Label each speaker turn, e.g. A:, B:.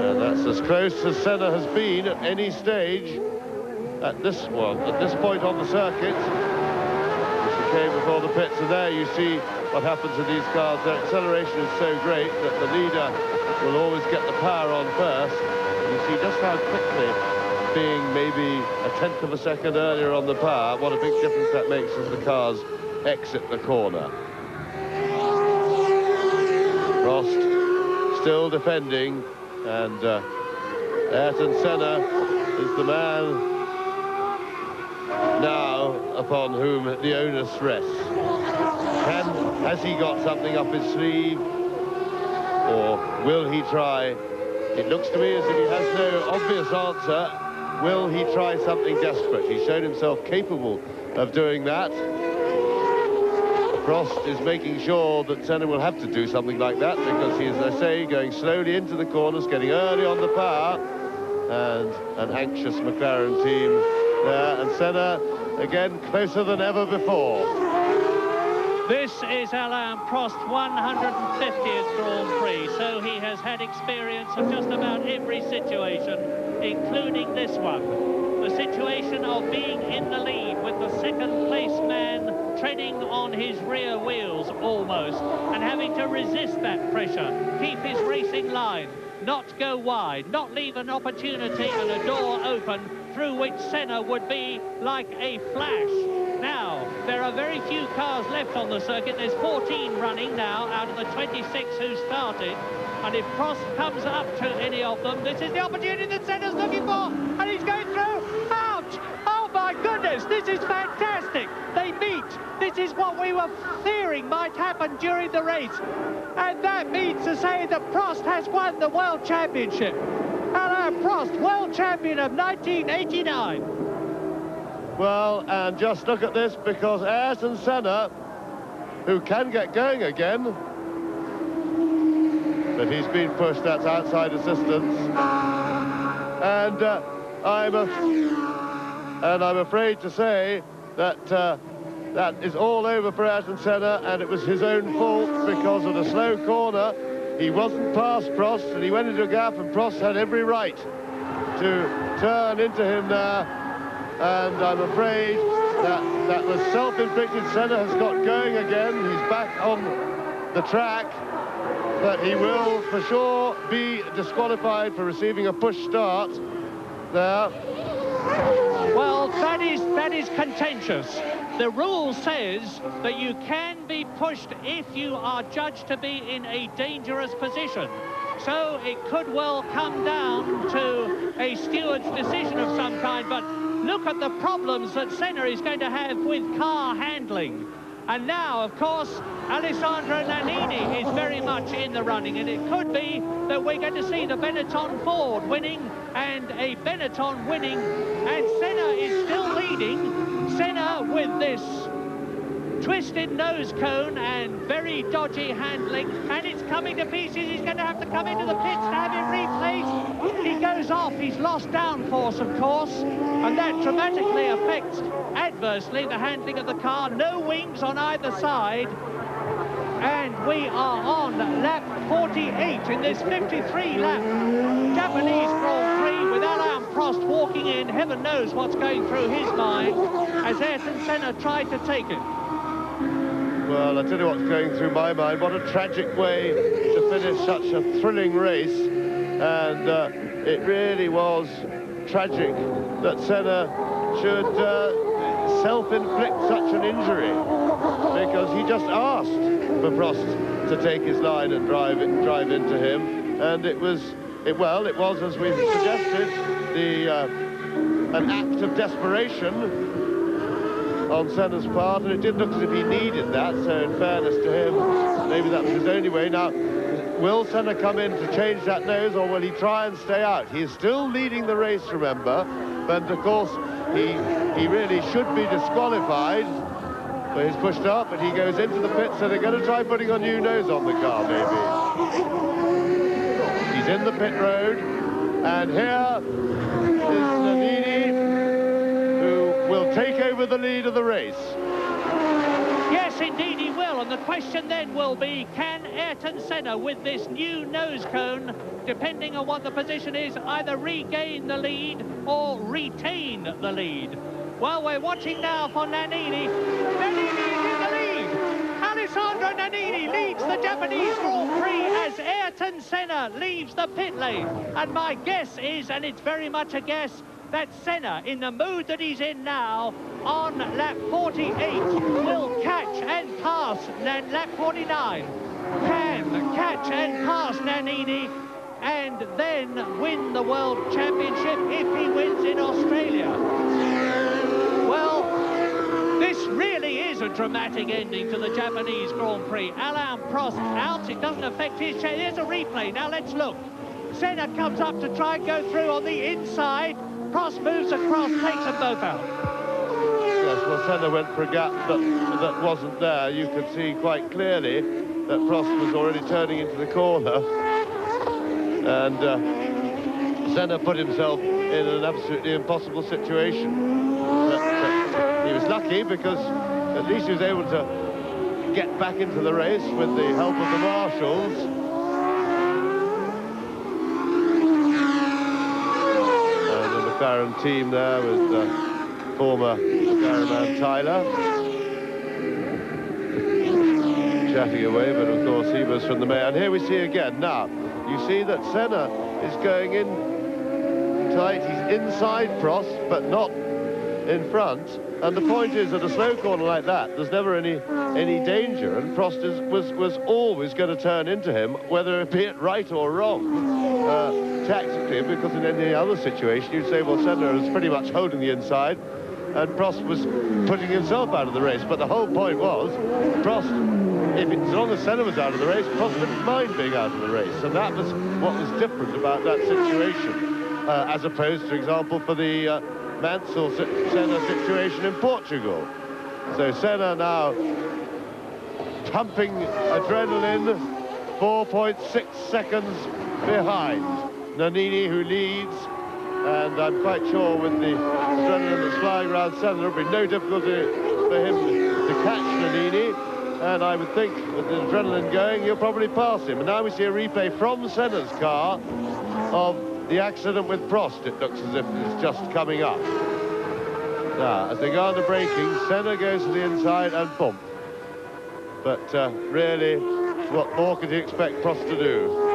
A: And that's as close as Senna has been at any stage at this point on the circuit. As he came before the pits, and there you see what happens in these cars. Their acceleration is so great that the leader will always get the power on first. You see just how quickly, being maybe a tenth of a second earlier on the power, what a big difference that makes as the cars exit the corner. Prost still defending, and Ayrton Senna is the man now upon whom the onus rests. Has he got something up his sleeve, or will he try? It looks to me as if he has no obvious answer. Will he try something desperate? He showed himself capable of doing that. Prost is making sure that Senna will have to do something like that, because he is, as I say, going slowly into the corners, getting early on the power, and an anxious McLaren team there, and Senna again closer than ever before.
B: This is Alain Prost, 150th Grand Prix, so he has had experience of just about every situation, including this one. The situation of being in the lead with the second place man treading on his rear wheels almost, and having to resist that pressure, keep his racing line, not go wide, not leave an opportunity and a door open through which Senna would be like a flash. Now, there are very few cars left on the circuit. There's 14 running now out of the 26 who started. And if Prost comes up to any of them, this is the opportunity that Senna's looking for. And he's going through. Ouch! Oh, my goodness, this is fantastic. They meet. This is what we were fearing might happen during the race. And that means to say that Prost has won the World Championship. Alain Prost, World Champion of 1989.
A: Well, and just look at this, because Ayrton Senna, who can get going again, but he's been pushed, that's outside assistance. And I'm afraid to say that that is all over for Ayrton Senna, and it was his own fault because of the slow corner. He wasn't past Prost, and he went into a gap, and Prost had every right to turn into him there. And I'm afraid that was self-inflicted. Senna has got going again. He's back on the track, but he will for sure be disqualified for receiving a push start there.
B: Well, that is contentious. The rule says that you can be pushed if you are judged to be in a dangerous position. So it could well come down to a steward's decision of some kind, but look at the problems that Senna is going to have with car handling. And now, of course, Alessandro Nannini is very much in the running, and it could be that we're going to see the Benetton Ford winning and a Benetton winning, and Senna is still leading. Senna with this twisted nose cone and very dodgy handling, and it's coming to pieces. He's going to have to come into the pits to have it replaced. He goes off. He's lost downforce, of course, and that dramatically affects adversely the handling of the car. No wings on either side, and we are on lap 48 in this 53-lap Japanese Grand Prix, with Alain Prost walking in. Heaven knows what's going through his mind as Ayrton Senna tried to take it.
A: Well, I tell you what's going through my mind. What a tragic way to finish such a thrilling race. And it really was tragic that Senna should self-inflict such an injury, because he just asked for Prost to take his line and drive into him. And it was, as we suggested, an act of desperation on Senna's part, and it did look as if he needed that, so in fairness to him, maybe that was his only way. Now, will Senna come in to change that nose, or will he try and stay out? He is still leading the race, remember, but of course, he really should be disqualified, so he's pushed up, and he goes into the pit, so they're going to try putting a new nose on the car, maybe. He's in the pit road, and here is Nannini, will take over the lead of the race.
B: Yes, indeed he will. Well, and the question then will be, can Ayrton Senna, with this new nose cone, depending on what the position is, either regain the lead or retain the lead? Well, we're watching now for Nannini. Nannini is in the lead. Alessandro Nannini leads the Japanese Grand Prix as Ayrton Senna leaves the pit lane. And my guess is, and it's very much a guess, that Senna, in the mood that he's in now, on lap 48, will catch and pass lap 49. Can catch and pass Nannini and then win the World Championship if he wins in Australia. Well, this really is a dramatic ending to the Japanese Grand Prix. Alain Prost out, it doesn't affect his chance. Here's a replay, now let's look. Senna comes up to try and go through on the inside. Prost moves across, takes them both out.
A: Yes, well, Senna went for a gap that wasn't there. You could see quite clearly that Prost was already turning into the corner. And Senna put himself in an absolutely impossible situation. But he was lucky because at least he was able to get back into the race with the help of the marshals. McLaren team there with former McLaren man Tyler chatting away, but of course he was from the main. And here we see again now, you see that Senna is going in tight. He's inside Prost, but not in front. And the point is, at a slow corner like that, there's never any danger, and Prost was always going to turn into him, whether it be it right or wrong. Tactically, because in any other situation you'd say, well, Senna is pretty much holding the inside and Prost was putting himself out of the race. But the whole point was, Prost, as long as Senna was out of the race, Prost didn't mind being out of the race, and that was what was different about that situation, as opposed, for example, for the Mansell-Senna situation in Portugal. So Senna now pumping adrenaline, 4.6 seconds behind Nannini, who leads, and I'm quite sure with the adrenaline that's flying around Senna, there'll be no difficulty for him to catch Nannini, and I would think with the adrenaline going, he'll probably pass him. And now we see a replay from Senna's car of the accident with Prost. It looks as if it's just coming up. Now, as they go under braking, Senna goes to the inside and bump. But really, what more could you expect Prost to do?